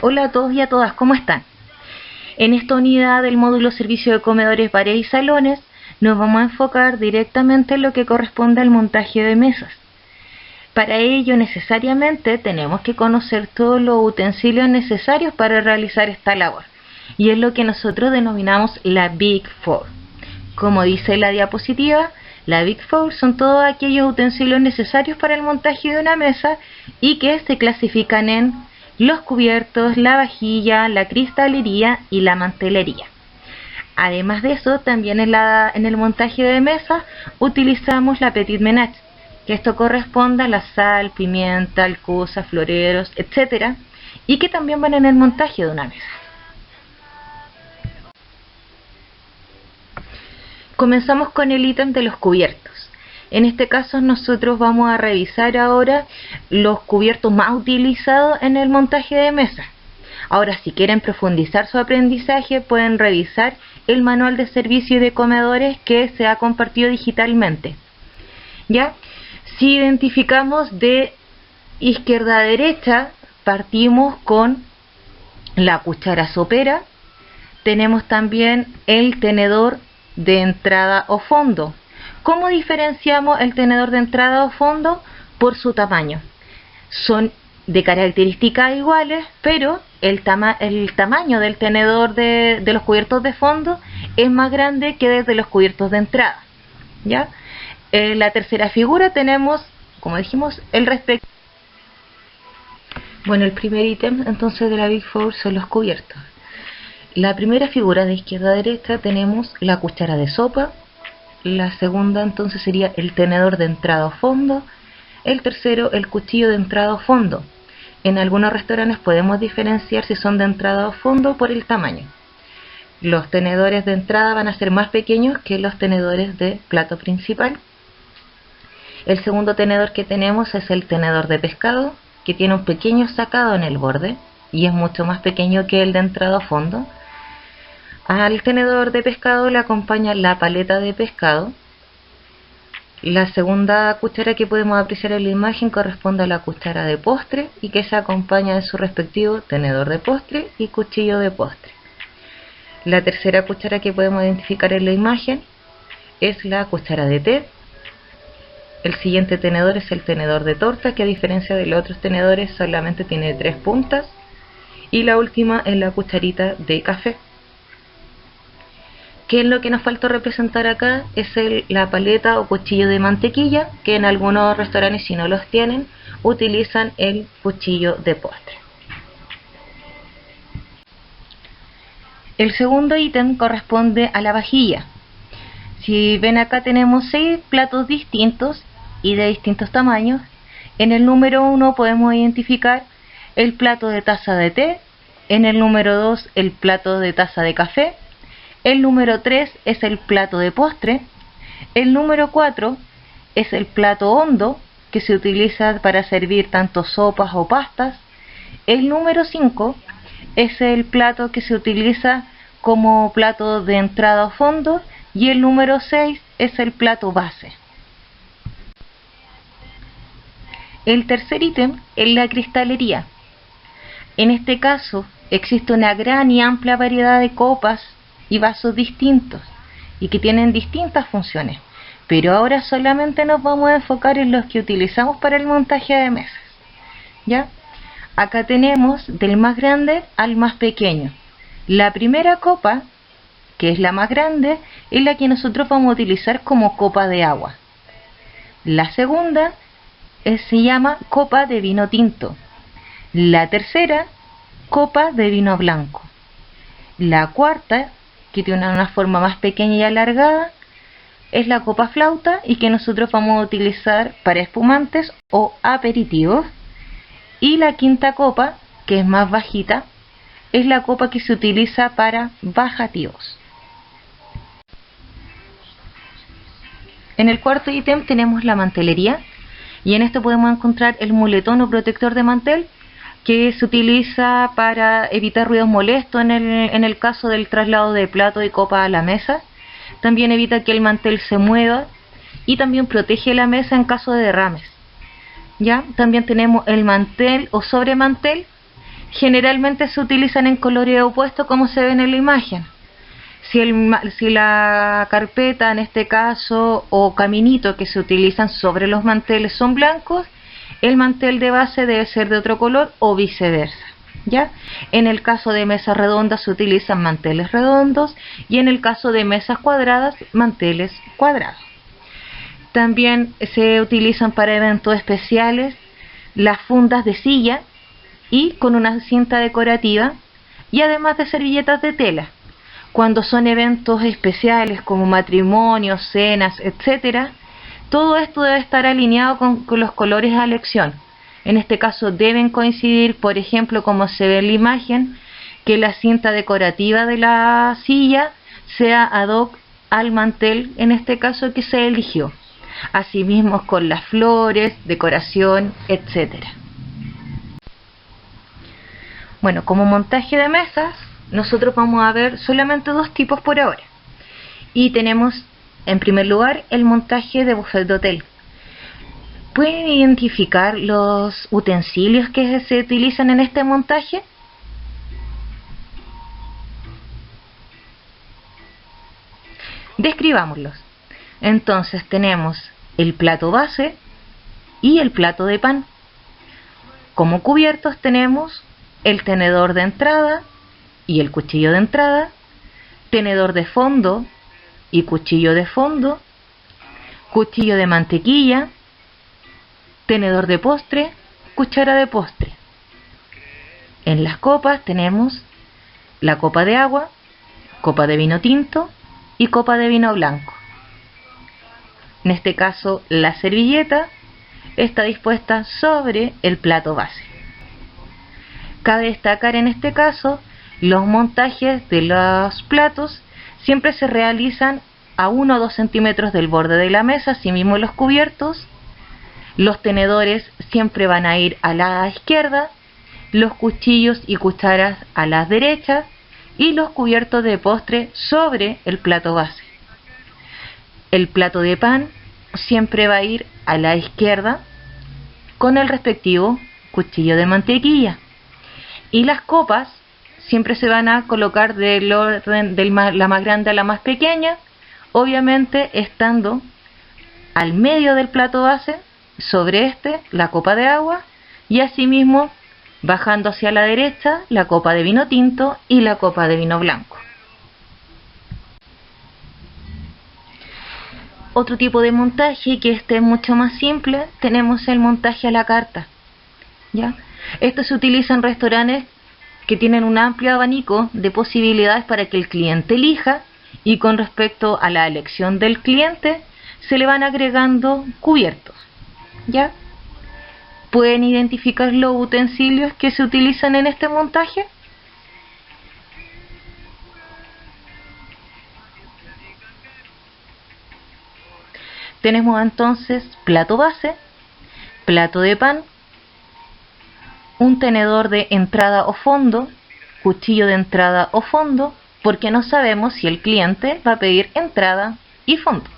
Hola a todos y a todas, ¿cómo están? En esta unidad del módulo Servicio de Comedores, Bares y Salones nos vamos a enfocar directamente en lo que corresponde al montaje de mesas. Para ello necesariamente tenemos que conocer todos los utensilios necesarios para realizar esta labor, y es lo que nosotros denominamos la Big Four. Como dice la diapositiva, la Big Four son todos aquellos utensilios necesarios para el montaje de una mesa y que se clasifican en los cubiertos, la vajilla, la cristalería y la mantelería. Además de eso, también en el montaje de mesa utilizamos la Petit Ménage, que esto corresponde a la sal, pimienta, alcusa, floreros, etc. y que también van en el montaje de una mesa. Comenzamos con el ítem de los cubiertos. En este caso nosotros vamos a revisar ahora los cubiertos más utilizados en el montaje de mesa. Ahora, si quieren profundizar su aprendizaje, pueden revisar el manual de servicio de comedores que se ha compartido digitalmente. ¿Ya? Si identificamos de izquierda a derecha, partimos con la cuchara sopera. Tenemos también el tenedor de entrada o fondo. ¿Cómo diferenciamos el tenedor de entrada o fondo? Por su tamaño. Son de características iguales, pero el tamaño del tenedor de los cubiertos de fondo es más grande que desde los cubiertos de entrada. ¿Ya? En la tercera figura tenemos, como dijimos, el respecto. Bueno, el primer ítem entonces de la Big Four son los cubiertos. La primera figura de izquierda a derecha tenemos la cuchara de sopa. La segunda entonces sería el tenedor de entrada o fondo. El tercero, el cuchillo de entrada o fondo. En algunos restaurantes podemos diferenciar si son de entrada o fondo por el tamaño. Los tenedores de entrada van a ser más pequeños que los tenedores de plato principal. El segundo tenedor que tenemos es el tenedor de pescado, que tiene un pequeño sacado en el borde y es mucho más pequeño que el de entrada o fondo. Al tenedor de pescado le acompaña la paleta de pescado. La segunda cuchara que podemos apreciar en la imagen corresponde a la cuchara de postre y que se acompaña de su respectivo tenedor de postre y cuchillo de postre. La tercera cuchara que podemos identificar en la imagen es la cuchara de té. El siguiente tenedor es el tenedor de torta, que a diferencia de los otros tenedores solamente tiene 3 puntas. Y la última es la cucharita de café. ¿Qué es lo que nos faltó representar acá? Es la paleta o cuchillo de mantequilla, que en algunos restaurantes, si no los tienen, utilizan el cuchillo de postre. El segundo ítem corresponde a la vajilla. Si ven acá tenemos 6 platos distintos y de distintos tamaños. En el número 1 podemos identificar el plato de taza de té, en el número 2 el plato de taza de café, el número 3 es el plato de postre, el número 4 es el plato hondo, que se utiliza para servir tanto sopas o pastas, el número 5 es el plato que se utiliza como plato de entrada o fondo, y el número 6 es el plato base. El tercer ítem es la cristalería. En este caso existe una gran y amplia variedad de copas y vasos distintos y que tienen distintas funciones, pero ahora solamente nos vamos a enfocar en los que utilizamos para el montaje de mesas. ¿Ya? Acá tenemos del más grande al más pequeño. La primera copa, que es la más grande, es la que nosotros vamos a utilizar como copa de agua. La segunda se llama copa de vino tinto. La tercera, copa de vino blanco. La cuarta, que tiene una forma más pequeña y alargada, es la copa flauta y que nosotros vamos a utilizar para espumantes o aperitivos. Y la quinta copa, que es más bajita, es la copa que se utiliza para bajativos. En el cuarto ítem tenemos la mantelería, y en esto podemos encontrar el muletón o protector de mantel, que se utiliza para evitar ruidos molestos en el caso del traslado de plato y copa a la mesa. También evita que el mantel se mueva y también protege la mesa en caso de derrames. ¿Ya? También tenemos el mantel o sobremantel, generalmente se utilizan en colores opuestos como se ven en la imagen. Si la carpeta en este caso o caminito que se utilizan sobre los manteles son blancos, el mantel de base debe ser de otro color o viceversa. ¿Ya? En el caso de mesas redondas se utilizan manteles redondos y en el caso de mesas cuadradas, manteles cuadrados. También se utilizan para eventos especiales las fundas de silla y con una cinta decorativa y además de servilletas de tela. Cuando son eventos especiales como matrimonios, cenas, etcétera, todo esto debe estar alineado con los colores a elección. En este caso deben coincidir, por ejemplo, como se ve en la imagen, que la cinta decorativa de la silla sea ad hoc al mantel, en este caso que se eligió. Asimismo con las flores, decoración, etcétera. Bueno, como montaje de mesas, nosotros vamos a ver solamente dos tipos por ahora. Y tenemos, en primer lugar, el montaje de buffet de hotel. ¿Pueden identificar los utensilios que se utilizan en este montaje? Describámoslos. Entonces tenemos el plato base y el plato de pan. Como cubiertos tenemos el tenedor de entrada y el cuchillo de entrada, tenedor de fondo y cuchillo de fondo, cuchillo de mantequilla, tenedor de postre, cuchara de postre. En las copas tenemos la copa de agua, copa de vino tinto y copa de vino blanco. En este caso, la servilleta está dispuesta sobre el plato base. Cabe destacar en este caso, los montajes de los platos siempre se realizan a 1 o 2 centímetros del borde de la mesa, asimismo los cubiertos. Los tenedores siempre van a ir a la izquierda, los cuchillos y cucharas a las derechas y los cubiertos de postre sobre el plato base. El plato de pan siempre va a ir a la izquierda con el respectivo cuchillo de mantequilla. Y las copas siempre se van a colocar del orden de la más grande a la más pequeña, obviamente estando al medio del plato base, sobre la copa de agua, y asimismo bajando hacia la derecha la copa de vino tinto y la copa de vino blanco. Otro tipo de montaje que es mucho más simple, tenemos el montaje a la carta. ¿Ya? Esto se utiliza en restaurantes que tienen un amplio abanico de posibilidades para que el cliente elija, y con respecto a la elección del cliente se le van agregando cubiertos. ¿Ya? ¿Pueden identificar los utensilios que se utilizan en este montaje? Tenemos entonces plato base, plato de pan, un tenedor de entrada o fondo, cuchillo de entrada o fondo, porque no sabemos si el cliente va a pedir entrada y fondo.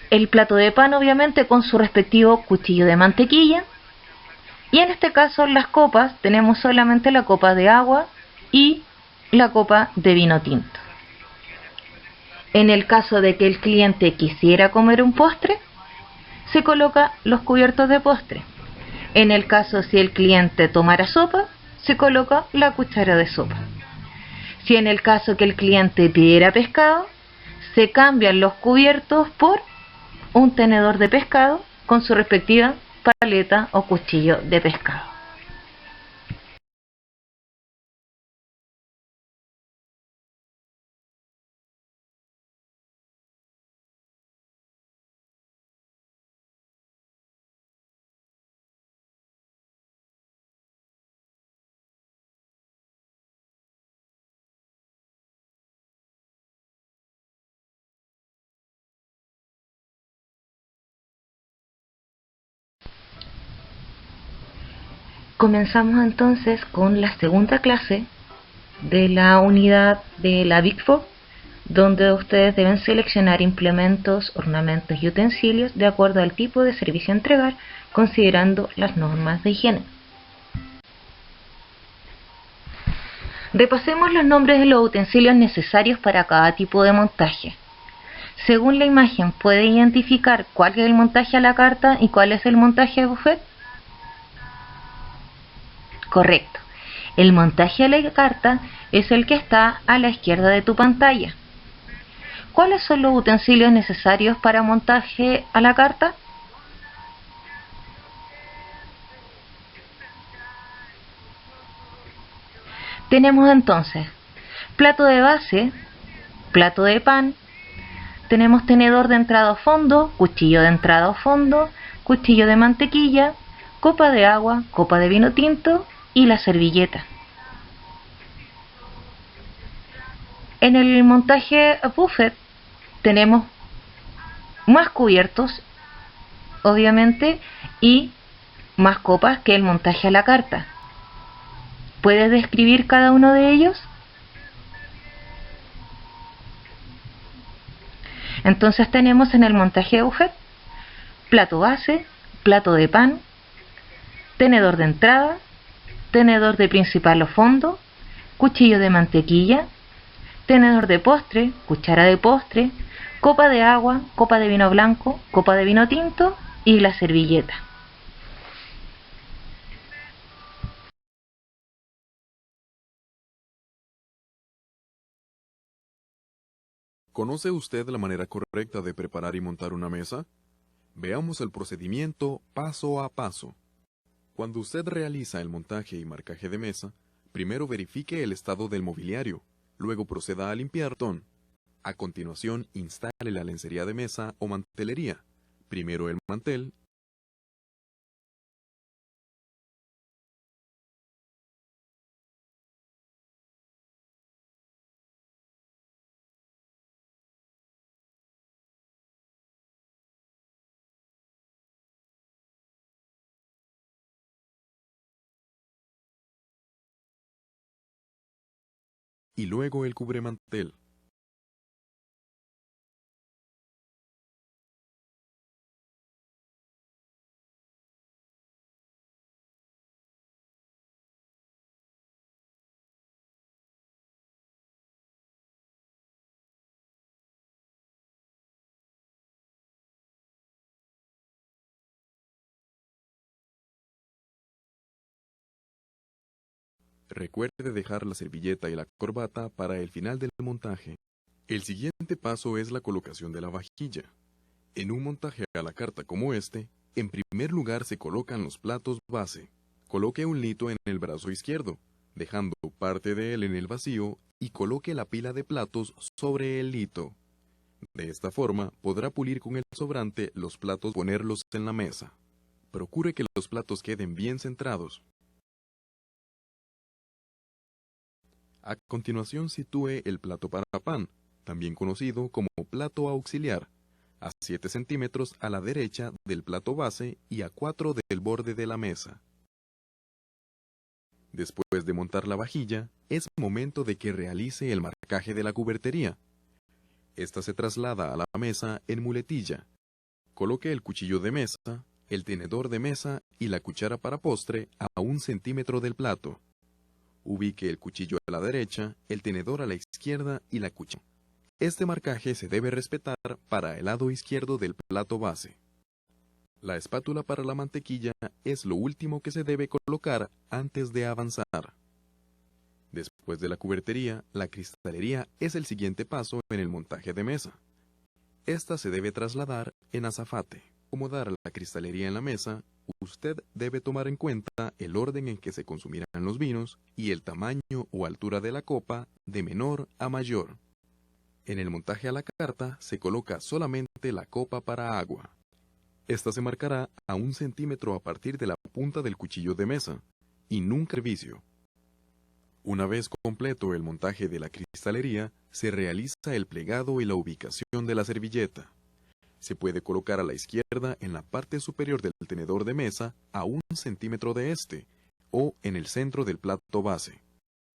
El plato de pan obviamente con su respectivo cuchillo de mantequilla, y en este caso en las copas tenemos solamente la copa de agua y la copa de vino tinto. En el caso de que el cliente quisiera comer un postre, se coloca los cubiertos de postre. En el caso si el cliente tomara sopa, se coloca la cuchara de sopa. Si en el caso que el cliente pidiera pescado, se cambian los cubiertos por un tenedor de pescado con su respectiva paleta o cuchillo de pescado. Comenzamos entonces con la segunda clase de la unidad de la Big Four, donde ustedes deben seleccionar implementos, ornamentos y utensilios de acuerdo al tipo de servicio a entregar, considerando las normas de higiene. Repasemos los nombres de los utensilios necesarios para cada tipo de montaje. Según la imagen, ¿puede identificar cuál es el montaje a la carta y cuál es el montaje de buffet? Correcto. El montaje a la carta es el que está a la izquierda de tu pantalla. ¿Cuáles son los utensilios necesarios para montaje a la carta? Tenemos entonces plato de base, plato de pan, tenemos tenedor de entrada a fondo, cuchillo de entrada a fondo, cuchillo de mantequilla, copa de agua, copa de vino tinto y la servilleta. En el montaje buffet tenemos más cubiertos, obviamente, y más copas que el montaje a la carta. ¿Puedes describir cada uno de ellos? Entonces tenemos en el montaje de buffet plato base, plato de pan, tenedor de entrada, tenedor de principal o fondo, cuchillo de mantequilla, tenedor de postre, cuchara de postre, copa de agua, copa de vino blanco, copa de vino tinto y la servilleta. ¿Conoce usted la manera correcta de preparar y montar una mesa? Veamos el procedimiento paso a paso. Cuando usted realiza el montaje y marcaje de mesa, primero verifique el estado del mobiliario, luego proceda a limpiar. A continuación, instale la lencería de mesa o mantelería. Primero el mantel, y luego el cubremantel. Recuerde dejar la servilleta y la corbata para el final del montaje. El siguiente paso es la colocación de la vajilla. En un montaje a la carta como este, en primer lugar se colocan los platos base. Coloque un lito en el brazo izquierdo, dejando parte de él en el vacío y coloque la pila de platos sobre el lito. De esta forma podrá pulir con el sobrante los platos y ponerlos en la mesa. Procure que los platos queden bien centrados. A continuación sitúe el plato para pan, también conocido como plato auxiliar, a 7 centímetros a la derecha del plato base y a 4 del borde de la mesa. Después de montar la vajilla, es momento de que realice el marcaje de la cubertería. Esta se traslada a la mesa en muletilla. Coloque el cuchillo de mesa, el tenedor de mesa y la cuchara para postre a 1 centímetro del plato. Ubique el cuchillo a la derecha, el tenedor a la izquierda y la cuchara. Este marcaje se debe respetar para el lado izquierdo del plato base. La espátula para la mantequilla es lo último que se debe colocar antes de avanzar. Después de la cubertería, la cristalería es el siguiente paso en el montaje de mesa. Esta se debe trasladar en azafate. Para acomodar la cristalería en la mesa, usted debe tomar en cuenta el orden en que se consumirán los vinos y el tamaño o altura de la copa de menor a mayor. En el montaje a la carta se coloca solamente la copa para agua. Esta se marcará a 1 centímetro a partir de la punta del cuchillo de mesa, y nunca servicio. Una vez completo el montaje de la cristalería, se realiza el plegado y la ubicación de la servilleta. Se puede colocar a la izquierda en la parte superior del tenedor de mesa a 1 centímetro de este, o en el centro del plato base.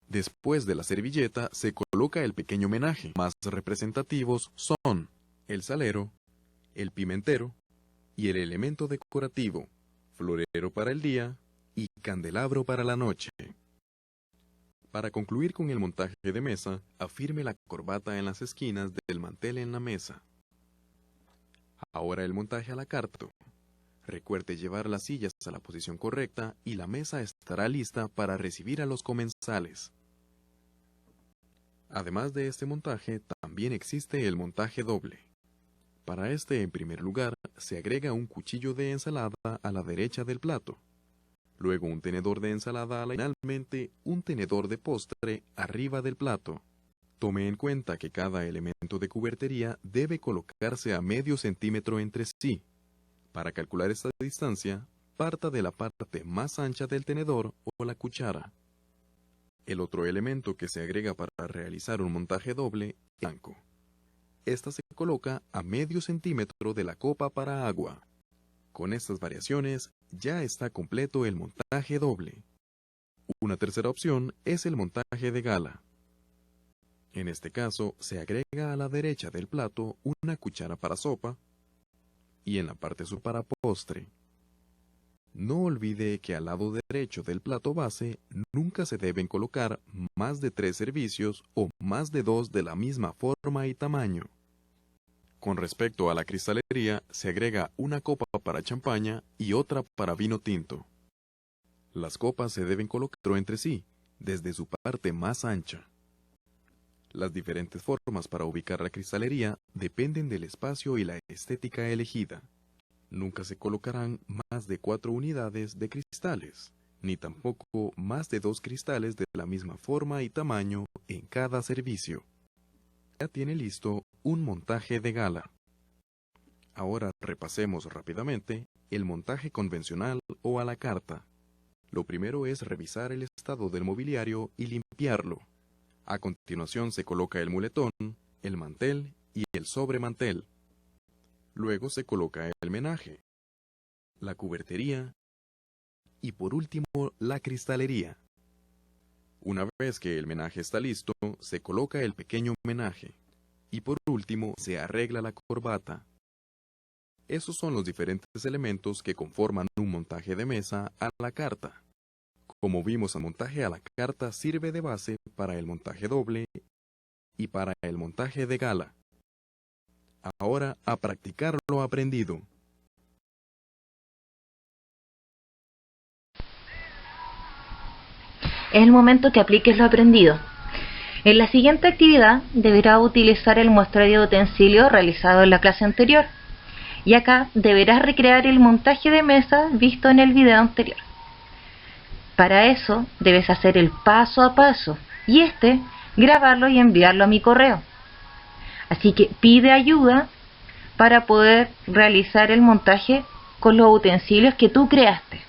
Después de la servilleta se coloca el pequeño menaje. Más representativos son el salero, el pimentero y el elemento decorativo, florero para el día y candelabro para la noche. Para concluir con el montaje de mesa, afirme la corbata en las esquinas del mantel en la mesa. Ahora el montaje a la carta. Recuerde llevar las sillas a la posición correcta y la mesa estará lista para recibir a los comensales. Además de este montaje, también existe el montaje doble. Para este, en primer lugar, se agrega un cuchillo de ensalada a la derecha del plato. Luego un tenedor de ensalada y finalmente un tenedor de postre arriba del plato. Tome en cuenta que cada elemento de cubertería debe colocarse a medio centímetro entre sí. Para calcular esta distancia, parta de la parte más ancha del tenedor o la cuchara. El otro elemento que se agrega para realizar un montaje doble es el blanco. Esta se coloca a medio centímetro de la copa para agua. Con estas variaciones, ya está completo el montaje doble. Una tercera opción es el montaje de gala. En este caso, se agrega a la derecha del plato una cuchara para sopa y en la parte superior para postre. No olvide que al lado derecho del plato base nunca se deben colocar más de 3 servicios o más de 2 de la misma forma y tamaño. Con respecto a la cristalería, se agrega una copa para champaña y otra para vino tinto. Las copas se deben colocar entre sí, desde su parte más ancha. Las diferentes formas para ubicar la cristalería dependen del espacio y la estética elegida. Nunca se colocarán más de 4 unidades de cristales, ni tampoco más de 2 cristales de la misma forma y tamaño en cada servicio. Ya tiene listo un montaje de gala. Ahora repasemos rápidamente el montaje convencional o a la carta. Lo primero es revisar el estado del mobiliario y limpiarlo. A continuación se coloca el muletón, el mantel y el sobremantel. Luego se coloca el menaje, la cubertería y por último la cristalería. Una vez que el menaje está listo, se coloca el pequeño menaje y por último se arregla la corbata. Esos son los diferentes elementos que conforman un montaje de mesa a la carta. Como vimos, el montaje a la carta sirve de base para el montaje doble y para el montaje de gala. Ahora a practicar lo aprendido. Es el momento que apliques lo aprendido. En la siguiente actividad deberás utilizar el muestrario de utensilios realizado en la clase anterior. Y acá deberás recrear el montaje de mesa visto en el video anterior. Para eso debes hacer el paso a paso y grabarlo y enviarlo a mi correo. Así que pide ayuda para poder realizar el montaje con los utensilios que tú creaste.